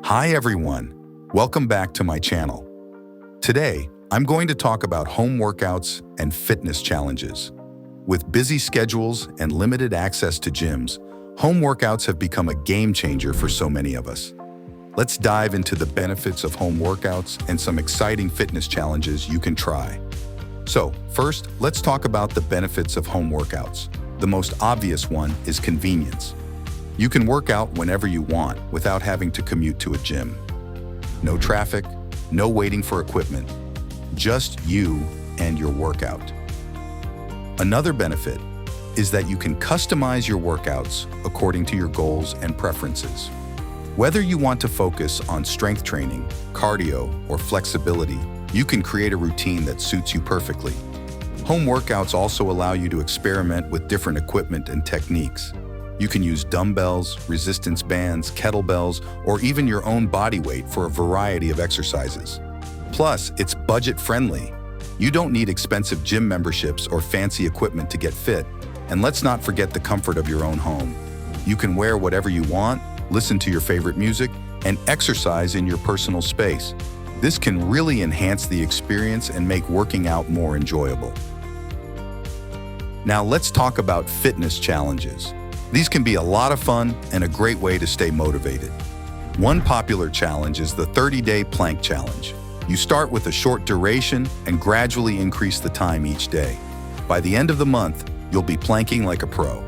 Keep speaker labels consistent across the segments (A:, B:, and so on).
A: Hi everyone, welcome back to my channel. Today, I'm going to talk about home workouts and fitness challenges. With busy schedules and limited access to gyms, home workouts have become a game changer for so many of us. Let's dive into the benefits of home workouts and some exciting fitness challenges you can try. So, first, let's talk about the benefits of home workouts. The most obvious one is convenience. You can work out whenever you want without having to commute to a gym. No traffic, no waiting for equipment, just you and your workout. Another benefit is that you can customize your workouts according to your goals and preferences. Whether you want to focus on strength training, cardio, or flexibility, you can create a routine that suits you perfectly. Home workouts also allow you to experiment with different equipment and techniques. You can use dumbbells, resistance bands, kettlebells, or even your own body weight for a variety of exercises. Plus, it's budget-friendly. You don't need expensive gym memberships or fancy equipment to get fit. And let's not forget the comfort of your own home. You can wear whatever you want, listen to your favorite music, and exercise in your personal space. This can really enhance the experience and make working out more enjoyable. Now let's talk about fitness challenges. These can be a lot of fun and a great way to stay motivated. One popular challenge is the 30-day plank challenge. You start with a short duration and gradually increase the time each day. By the end of the month, you'll be planking like a pro.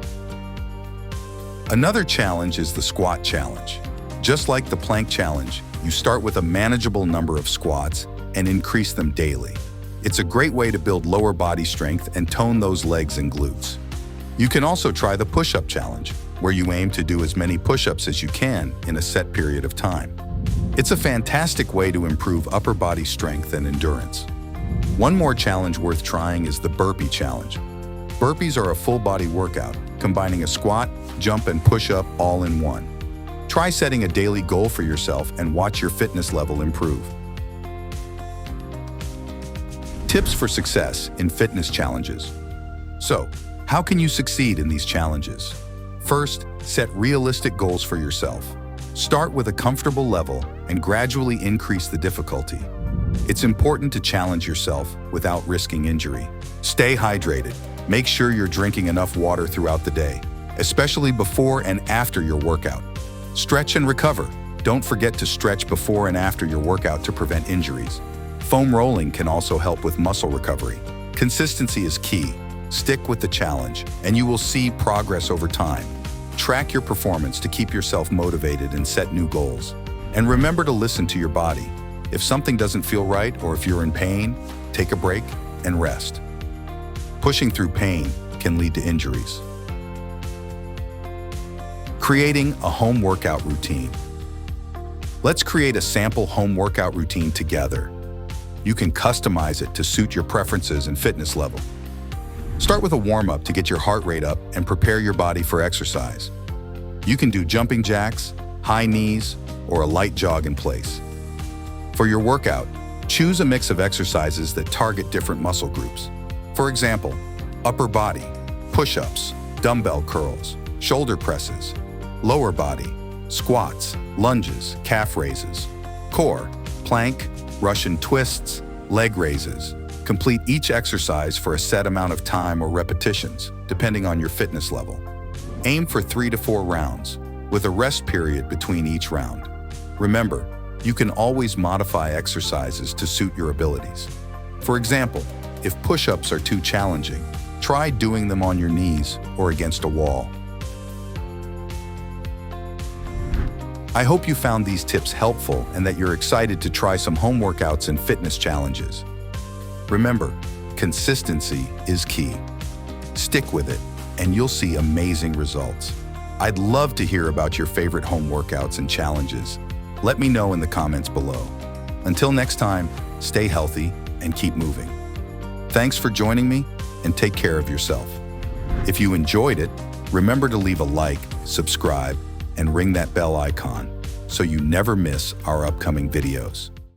A: Another challenge is the squat challenge. Just like the plank challenge, you start with a manageable number of squats and increase them daily. It's a great way to build lower body strength and tone those legs and glutes. You can also try the push-up challenge, where you aim to do as many push-ups as you can in a set period of time. It's a fantastic way to improve upper body strength and endurance. One more challenge worth trying is the burpee challenge. Burpees are a full-body workout, combining a squat, jump, and push-up all in one. Try setting a daily goal for yourself and watch your fitness level improve. Tips for success in fitness challenges. So, how can you succeed in these challenges? First, set realistic goals for yourself. Start with a comfortable level and gradually increase the difficulty. It's important to challenge yourself without risking injury. Stay hydrated. Make sure you're drinking enough water throughout the day, especially before and after your workout. Stretch and recover. Don't forget to stretch before and after your workout to prevent injuries. Foam rolling can also help with muscle recovery. Consistency is key. Stick with the challenge, and you will see progress over time. Track your performance to keep yourself motivated and set new goals. And remember to listen to your body. If something doesn't feel right or if you're in pain, take a break and rest. Pushing through pain can lead to injuries. Creating a home workout routine. Let's create a sample home workout routine together. You can customize it to suit your preferences and fitness level. Start with a warm-up to get your heart rate up and prepare your body for exercise. You can do jumping jacks, high knees, or a light jog in place. For your workout, choose a mix of exercises that target different muscle groups. For example, upper body, push-ups, dumbbell curls, shoulder presses; lower body, squats, lunges, calf raises; core, plank, Russian twists, leg raises. Complete each exercise for a set amount of time or repetitions, depending on your fitness level. Aim for 3 to 4 rounds, with a rest period between each round. Remember, you can always modify exercises to suit your abilities. For example, if push-ups are too challenging, try doing them on your knees or against a wall. I hope you found these tips helpful and that you're excited to try some home workouts and fitness challenges. Remember, consistency is key. Stick with it, and you'll see amazing results. I'd love to hear about your favorite home workouts and challenges. Let me know in the comments below. Until next time, stay healthy and keep moving. Thanks for joining me, and take care of yourself. If you enjoyed it, remember to leave a like, subscribe, and ring that bell icon so you never miss our upcoming videos.